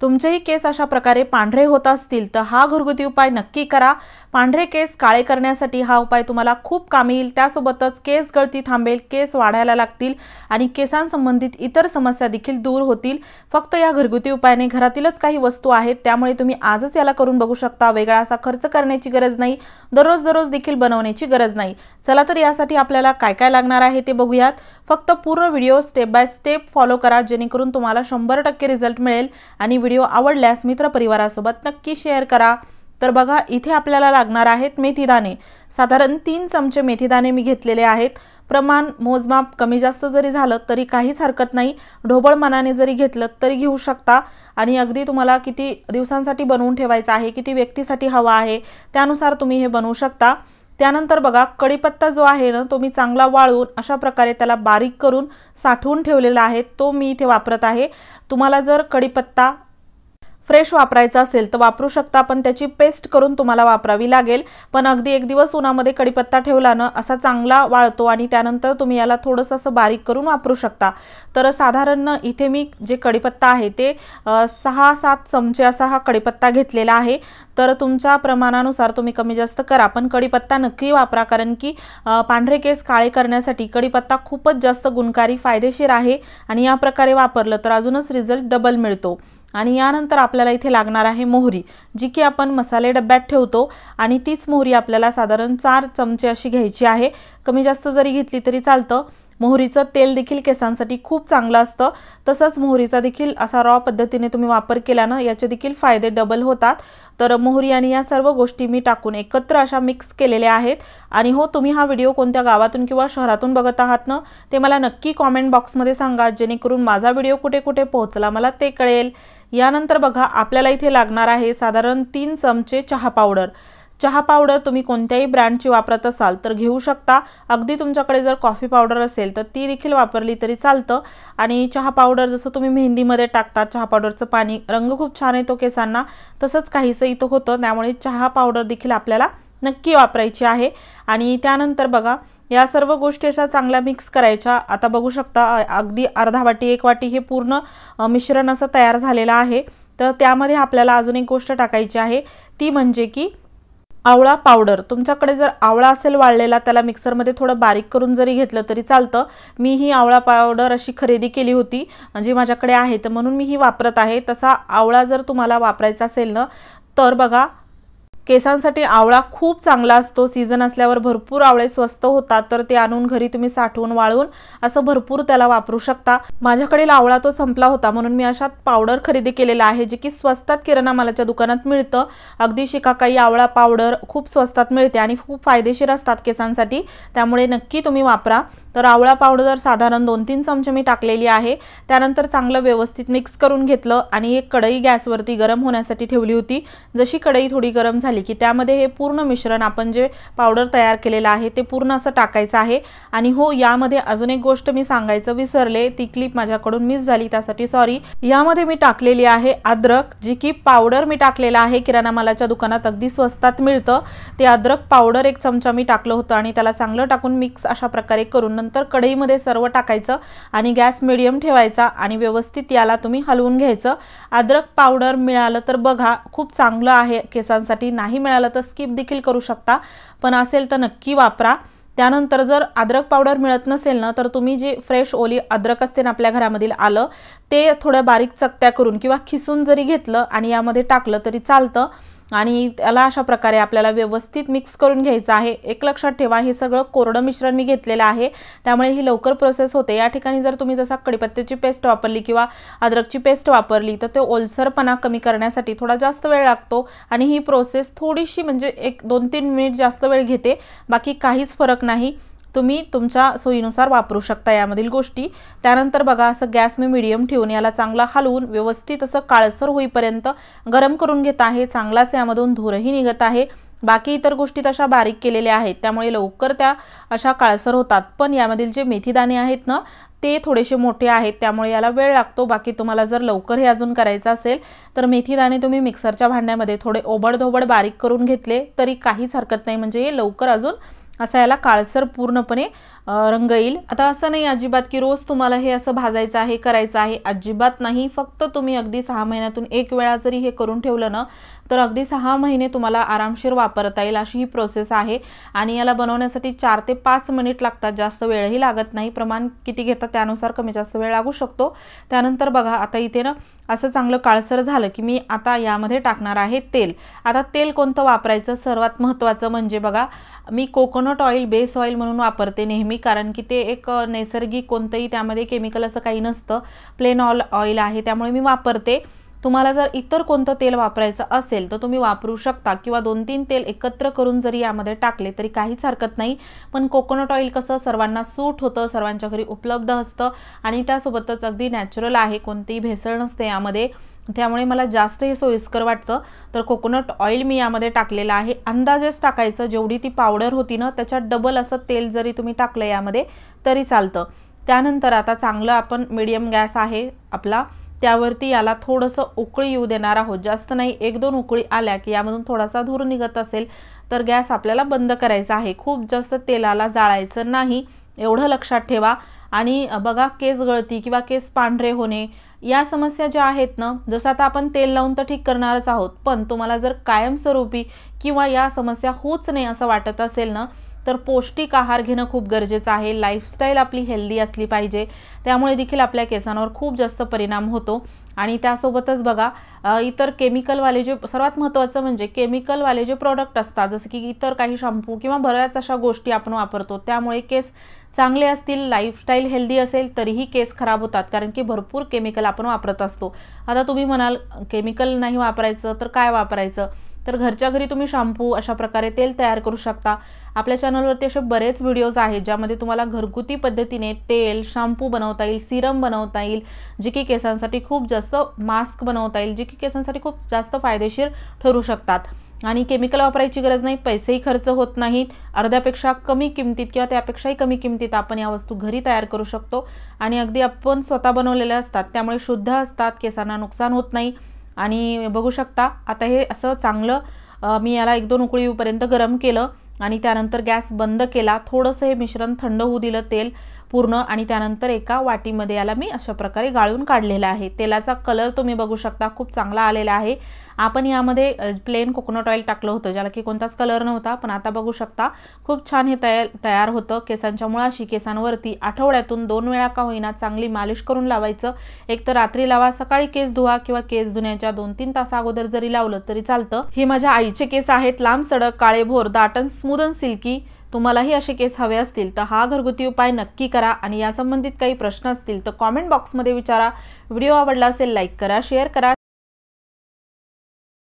तुमचेही केस अशा प्रकारे पांढरे होत असतील तर हा घरगुती उपाय नक्की करा। पांढरे केस काळे करण्यासाठी हा उपाय तुम्हाला खूप कामी येईल। त्यासोबतच केस गळती थांबेल, केस वाढायला लागतील आणि केसांसंबंधित इतर समस्या देखील दूर होतील। फक्त या घरगुती उपायाने घरातीलच काही वस्तू आहेत, त्यामुळे तुम्ही आजच याला करून बघू शकता। वेगळा असा खर्च करण्याची गरज नाही, दररोज देखील बनवण्याची गरज नाही। चला तर यासाठी आपल्याला काय काय लागणार आहे ते बघूयात। फक्त पूर्ण video step by step follow करा, जेणेकरून तुम्हाला 100% रिझल्ट मिळेल। आणि व्हिडिओ आवडल्यास मित्रपरिवारासोबत नक्की शेअर करा। तर बघा, इथे आपल्याला लागणार आहेत मेथीदाणे। साधारण 3 चमचे मेथीदाणे मी घेतलेले आहेत। प्रमाण मोजमाप कमी जास्त जरी झालं तरी काहीच हरकत नाही, ढोबळ मनाने जरी घेतलं तरी घेऊ शकता। आणि अगदी तुम्हाला किती दिवसांसाठी बनवून ठेवायचं आहे, किती व्यक्तीसाठी हवा आहे त्यानुसार तुम्ही हे बनवू शकता। त्यानंतर बघा, कढीपत्ता जो आहे ना तो मी चांगला वाळून अशा प्रकारे त्याला बारीक करून साठवून ठेवलेला आहे, तो मी इथे वापरत आहे। तुम्हाला जर कढीपत्ता फ्रेश वापरायचा असेल तर वापरू शकता, पण त्याची पेस्ट करून तुम्हाला वापरावी लागेल। पण अगदी 1 दिवस उन्हामध्ये कढीपत्ता ठेवला ना असा चांगला वाळतो आणि त्यानंतर तुम्ही याला थोडंसं असं बारीक करून वापरू शकता। तर साधारण इथे मी जे कढीपत्ता आहे ते 6-7 चमचे असा हा कढीपत्ता घेतलेला आहे। तर तुमच्या प्रमाणानुसार तुम्ही कमी जास्त करा, पण कढीपत्ता नक्की वापरा, कारण की पांढरे केस काळे करण्यासाठी कढीपत्ता खूपच जास्त गुणकारी फायदेशीर आहे आणि या प्रकारे वापरलं तर अजूनच रिझल्ट डबल मिळतो। आणि यानंतर आपल्याला इथे लागणार आहे मोहरी, जी की आपण मसाले डब्यात ठेवतो आणि तीच मोहरी आपल्याला साधारण 4 चमचे अशी घ्यायची आहे। कमी जास्त जरी घेतली तरी चालतं। मोहरीचं तेल देखील केसांसाठी खूप चांगलं असतं, तसंच मोहरीचा देखील असा रॉ पद्धतीने तुम्ही वापर केला ना याचे देखील फायदे डबल होतात। तर मोहरी आणि या सर्व गोष्टी मी टाकून एकत्र अशा मिक्स केलेल्या आहेत। आणि हो, तुम्ही हा व्हिडिओ कोणत्या गावातून किंवा शहरातून बघत आहात ना ते मला नक्की कॉमेंट बॉक्समध्ये सांगा, जेणेकरून माझा व्हिडिओ कुठे कुठे पोहोचला मला ते कळेल। यानंतर बघा, आपल्याला इथे लागणार आहे साधारण 3 चमचे चहा पावडर। चहा पावडर तुम्ही कोणत्याही ब्रँडची वापरत असाल तर घेऊ शकता। अगदी तुमच्याकडे जर कॉफी पावडर असेल तर ती देखील वापरली तरी चालतं। आणि चहा पावडर जसं तुम्ही मेहंदीमध्ये टाकता चहा पावडरचं पाणी, रंग खूप छान येतो केसांना, तसंच काहीसं इथं होतं, त्यामुळे चहा पावडर देखील आपल्याला नक्की वापरायची आहे। आणि त्यानंतर बघा, या सर्व गोष्टी अशा चांगल्या मिक्स करायच्या। आता बघू शकता अगदी अर्धा वाटी 1 वाटी हे पूर्ण मिश्रण असं तयार झालेलं आहे। तर त्यामध्ये आपल्याला अजून एक गोष्ट टाकायची आहे, ती म्हणजे की आवळा पावडर। तुमच्याकडे जर आवळा असेल वाळलेला, त्याला मिक्सरमध्ये थोडं बारीक करून जरी घेतलं तरी चालतं। मी ही आवळा पावडर अशी खरेदी केली होती, म्हणजे माझ्याकडे आहे तर म्हणून मी ही वापरत आहे। तसा आवळा जर तुम्हाला वापरायचा असेल ना तर बघा, केसांसाठी आवळा खूप चांगला असतो। सीजन असल्यावर भरपूर आवळे स्वस्त होतात, तर ते आणून घरी तुम्ही साठवून वाळून असं भरपूर त्याला वापरू शकता। माझ्याकडे आवळा तो संपला होता म्हणून मी अशा पावडर खरेदी केलेला आहे, जे की स्वस्तात किराणा मालाच्या दुकानात मिळतं। अगदी शिकाकाई आवळा पावडर खूप स्वस्तात मिळते आणि खूप फायदेशीर असतात केसांसाठी, त्यामुळे नक्की तुम्ही वापरा। तर आवळा पावडर साधारण 2-3 चमचे मी टाकलेली आहे। त्यानंतर चांगलं व्यवस्थित मिक्स करून घेतलं आणि एक कढई गॅसवरती गरम होण्यासाठी ठेवली होती। जशी कढई थोडी गरम झाली की त्यामध्ये हे पूर्ण मिश्रण आपण जे पावडर तयार केलेलं आहे ते पूर्ण असं टाकायचं आहे। आणि हो, यामध्ये अजून एक गोष्ट मी सांगायचं विसरले, ती क्लिप माझ्याकडून मिस झाली, त्यासाठी सॉरी। यामध्ये मी टाकलेली आहे अद्रक, जी की पावडर मी टाकलेला आहे, किराणा मालाच्या दुकानात अगदी स्वस्तात मिळतं। ते अद्रक पावडर 1 चमचा मी टाकलं होतं आणि त्याला चांगलं टाकून मिक्स अशा प्रकारे करून नंतर कढईमध्ये सर्व टाकायचं आणि गॅस मीडियम ठेवायचा आणि व्यवस्थित याला तुम्ही हलवून घ्यायचं। अद्रक पावडर मिळालं तर बघा, खूप चांगलं आहे केसांसाठी, नाही मिळालं तर स्किप देखील करू शकता, पण असेल तर नक्की वापरा। त्यानंतर जर अद्रक पावडर मिळत नसेल ना तर तुम्ही जे फ्रेश ओली अद्रक असते ना आपल्या घरामधील आलं, ते थोड्या बारीक चकत्या करून किंवा खिसून जरी घेतलं आणि यामध्ये टाकलं तरी चालतं। आणि त्याला अशा प्रकारे आपल्याला व्यवस्थित मिक्स करून घ्यायचं आहे। एक लक्षात ठेवा, हे सगळं कोरडं मिश्रण मी घेतलेलं आहे, त्यामुळे ही लवकर प्रोसेस होते। या ठिकाणी जर तुम्ही जसा कढीपत्त्याची पेस्ट वापरली किंवा अद्रकची पेस्ट वापरली तर ते ओलसरपणा कमी करण्यासाठी थोडा जास्त वेळ लागतो आणि ही प्रोसेस थोडीशी म्हणजे 1-2-3 मिनिट जास्त वेळ घेते, बाकी काहीच फरक नाही। तुम्ही तुमच्या सोयीनुसार वापरू शकता यामधील गोष्टी। त्यानंतर बघा, असं गॅस मी मीडियम ठेवून याला चांगला हलवून व्यवस्थित असं काळसर होईपर्यंत गरम करून घेत आहे। चांगलाच यामधून धूरही निघत आहे। बाकी इतर गोष्टी तशा बारीक केलेल्या आहेत, त्यामुळे लवकर त्या अशा काळसर होतात, पण यामधील जे मेथीदाणे आहेत ना ते थोडेसे मोठे आहेत, त्यामुळे याला वेळ लागतो। बाकी तुम्हाला जर लवकर हे अजून करायचं असेल तर मेथीदाणे तुम्ही मिक्सरच्या भांड्यामध्ये थोडे ओबडधोबड बारीक करून घेतले तरी काहीच हरकत नाही, म्हणजे हे लवकर अजून असा याला काळसर पूर्णपणे रंग येईल। आता असं नाही अजिबात की रोज तुम्हाला हे असं भाजायचं आहे, करायचं आहे, अजिबात नाही। फक्त तुम्ही अगदी 6 महिन्यातून एक वेळा जरी हे करून ठेवलं ना तर अगदी 6 महिने तुम्हाला आरामशीर वापरता येईल अशी ही प्रोसेस आहे। आणि याला बनवण्यासाठी 4 ते 5 मिनिट लागतात, जास्त वेळही लागत नाही। प्रमाण किती घेता त्यानुसार कमी जास्त वेळ लागू शकतो। त्यानंतर बघा आता इथे ना असं चांगलं काळसर झालं की मी आता यामध्ये टाकणार आहे तेल। आता तेल कोणतं वापरायचं सर्वात महत्त्वाचं म्हणजे बघा मी कोकोनट ऑइल बेस ऑइल म्हणून वापरते नेहमी, कारण की ते एक नैसर्गिक कोणतंही त्यामध्ये केमिकल असं काही नसतं, प्लेन ऑइल आहे त्यामुळे मी वापरते। तुम्हाला जर इतर कोणतं तेल वापरायचं असेल तर तुम्ही वापरू शकता किंवा 2-3 तेल एकत्र करून जरी यामध्ये टाकले तरी काहीच हरकत नाही। पण कोकोनट ऑइल कसं सर्वांना सूट होतं, सर्वांच्या घरी उपलब्ध असतं आणि त्यासोबतच अगदी नॅचरल आहे, कोणतीही भेसळ नसते यामध्ये, त्यामुळे मला जास्त हे सोयीस्कर वाटतं। तर कोकोनट ऑइल मी यामध्ये टाकलेलं आहे, अंदाजेच टाकायचं, जेवढी ती पावडर होती ना त्याच्यात डबल असं तेल जरी तुम्ही टाकलं यामध्ये तरी चालतं। त्यानंतर आता चांगलं आपण मीडियम गॅस आहे आपला त्यावरती याला थोडंसं उकळी येऊ देणार आहोत, जास्त नाही, 1-2 उकळी आल्या की यामधून थोडासा धूर निघत असेल तर गॅस आपल्याला बंद करायचा आहे। खूप जास्त तेलाला जाळायचं नाही एवढं लक्षात ठेवा। आणि बघा केस गळती किंवा केस पांढरे होणे या समस्या ज्या आहेत ना, जसं आता आपण तेल लावून तर ठीक करणारच आहोत, पण तुम्हाला जर कायमस्वरूपी किंवा या समस्या होऊच नाही असं वाटत असेल ना तर पौष्टिक आहार घेणं खूप गरजेचं आहे। लाईफस्टाईल आपली हेल्दी असली पाहिजे, त्यामुळे देखील आपल्या केसांवर खूप जास्त परिणाम होतो। आणि त्यासोबतच बघा इतर केमिकलवाले जे सर्वात महत्त्वाचं म्हणजे केमिकलवाले जे प्रोडक्ट असतात, जसं की इतर काही शॅम्पू किंवा बऱ्याच अशा गोष्टी आपण वापरतो, त्यामुळे केस चांगले असतील, लाईफस्टाईल हेल्दी असेल तरीही केस खराब होतात, कारण की भरपूर केमिकल आपण वापरत असतो। आता तुम्ही म्हणाल केमिकल नाही वापरायचं तर काय वापरायचं, तर घरच्या घरी तुम्ही शॅम्पू अशा प्रकारे तेल तयार करू शकता। आपल्या चॅनलवरती असे बरेच व्हिडिओज आहेत ज्यामध्ये तुम्हाला घरगुती पद्धतीने तेल, शॅम्पू बनवता येईल, सिरम बनवता येईल, जे की केसांसाठी खूप जास्त मास्क बनवता येईल, जे की केसांसाठी खूप जास्त फायदेशीर ठरू शकतात। आणि केमिकल वापरायची गरज नाही, पैसेही खर्च होत नाहीत, अर्ध्यापेक्षा कमी किमतीत किंवा त्यापेक्षाही कमी किमतीत आपण या वस्तू घरी तयार करू शकतो। आणि अगदी आपण स्वतः बनवलेल्या असतात त्यामुळे शुद्ध असतात, केसांना नुकसान होत नाही। आणि बघू शकता आता हे असं चांगलं मी याला 1-2 उकळी येऊपर्यंत गरम केलं आणि त्यानंतर गॅस बंद केला, थोडंसं हे मिश्रण थंड होऊ दिलं तेल पूर्ण, आणि त्यानंतर एका वाटीमध्ये याला मी अशा प्रकारे गाळून काढलेला आहे। तेलाचा कलर तुम्ही बघू शकता खूप चांगला आलेला आहे। आपण यामध्ये प्लेन कोकोनट ऑइल टाकलं होतं ज्याला की कोणताच कलर नव्हता, पण आता बघू शकता खूप छान हे तयार होतं। केसांच्या मुळाशी केसांवरती आठवड्यातून 2 वेळा का होईना चांगली मालिश करून लावायचं, एक तर रात्री लावा, सकाळी केस धुवा किंवा केस धुण्याच्या 2-3 तास अगोदर जरी लावलं तरी चालतं। ही माझ्या आईचे केस आहेत, लांब सडक, काळेभोर, दाटन, स्मूथ अँड सिल्की। तुम्हालाही असे केस हवे असतील तर हा घरगुती उपाय नक्की करा। आणि या संबंधित काही प्रश्न असतील तर कमेंट बॉक्समध्ये विचारा। व्हिडिओ आवडला असेल लाईक करा, शेअर करा।